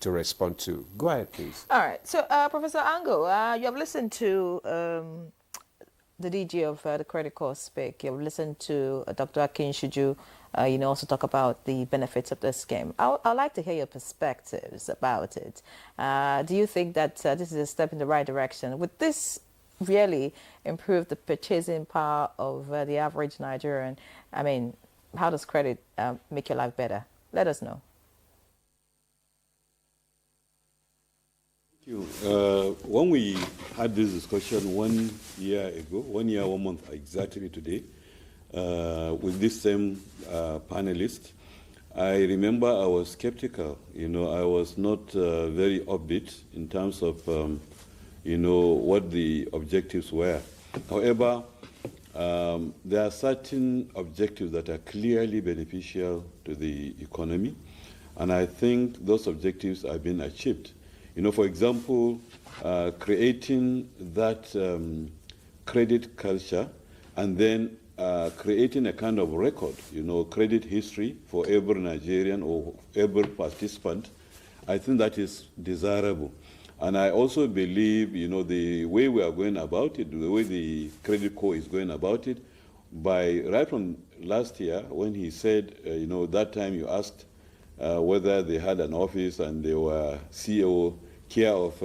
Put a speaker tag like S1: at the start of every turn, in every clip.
S1: to respond to. Go ahead, please.
S2: All right. So, Professor Ango, you have listened to the DG of the credit course speak. You've listened to Dr. Akin Shuju, also talk about the benefits of this scheme. I'd like to hear your perspectives about it. Do you think that this is a step in the right direction? Would this really improve the purchasing power of the average Nigerian? I mean, how does credit make your life better? Let us know.
S3: Thank you. When we had this discussion 1 year ago, 1 year, 1 month exactly today, with this same panelist, I remember I was skeptical. I was not very upbeat in terms of, what the objectives were. However, there are certain objectives that are clearly beneficial to the economy, and I think those objectives have been achieved. For example, creating that credit culture and then creating a kind of record, credit history for every Nigerian or every participant, I think that is desirable. And I also believe, the way we are going about it, the way the credit core is going about it, right from last year when he said, that time you asked whether they had an office and they were CEO, care of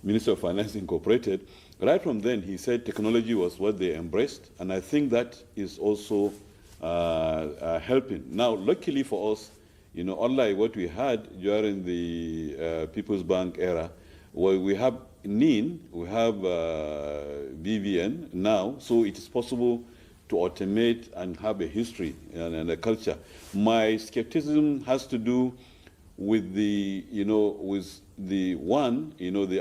S3: Minister of Finance Incorporated. Right from then, he said technology was what they embraced, and I think that is also helping. Now, luckily for us, unlike what we had during the People's Bank era, where we have NIN, we have BVN now, so it is possible to automate and have a history and a culture. My skepticism has to do with the, the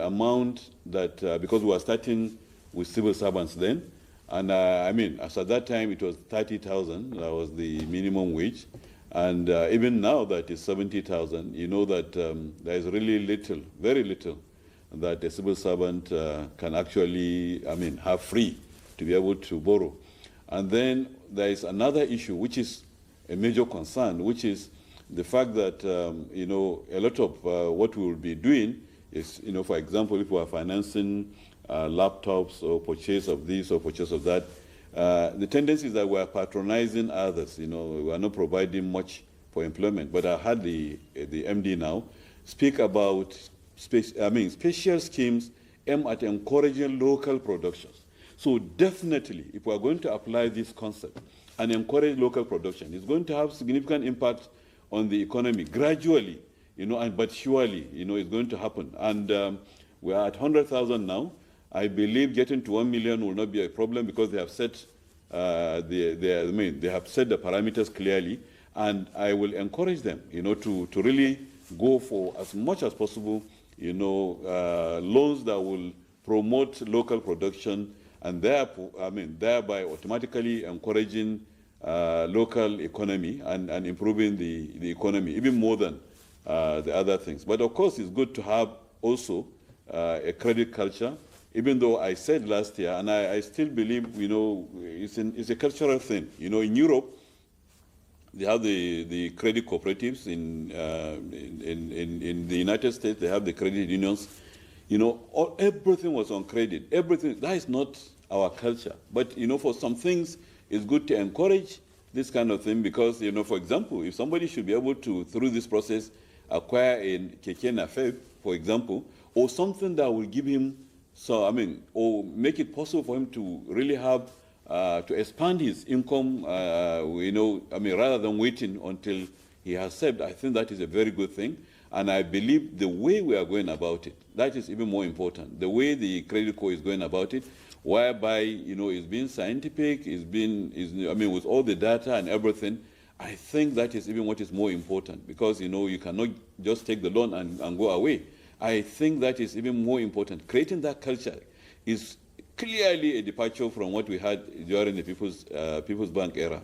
S3: amount that, because we were starting with civil servants then, and as at that time it was 30,000, that was the minimum wage, and even now that is 70,000, that there is really little, very little, that a civil servant can actually, have free to be able to borrow. And then there is another issue, which is a major concern, which is the fact that, a lot of what we will be doing is, for example, if we are financing laptops or purchase of this or purchase of that, the tendency is that we are patronizing others. We are not providing much for employment. But I had the MD now speak about special schemes aimed at encouraging local productions. So definitely, if we are going to apply this concept and encourage local production, it's going to have significant impact on the economy gradually, but surely, it's going to happen. And we are at 100,000 now. I believe getting to 1 million will not be a problem because they have set they have set the parameters clearly, and I will encourage them, to really go for as much as possible, loans that will promote local production and thereby automatically encouraging local economy and improving the economy even more than the other things. But of course, it's good to have also a credit culture, even though I said last year, and I still believe, it's a cultural thing. In Europe, they have the credit cooperatives. In the United States, they have the credit unions. Everything was on credit. Everything. That is not our culture. But, for some things, it's good to encourage this kind of thing because, for example, if somebody should be able to, through this process, acquire a keke napep, for example, or something that will give him, or make it possible for him to really have, to expand his income, rather than waiting until he has saved, I think that is a very good thing. And I believe the way we are going about it, that is even more important. The way the credit core is going about it, whereby, it's being scientific, with all the data and everything, I think that is even what is more important because, you cannot just take the loan and go away. I think that is even more important. Creating that culture is clearly a departure from what we had during the People's Bank era.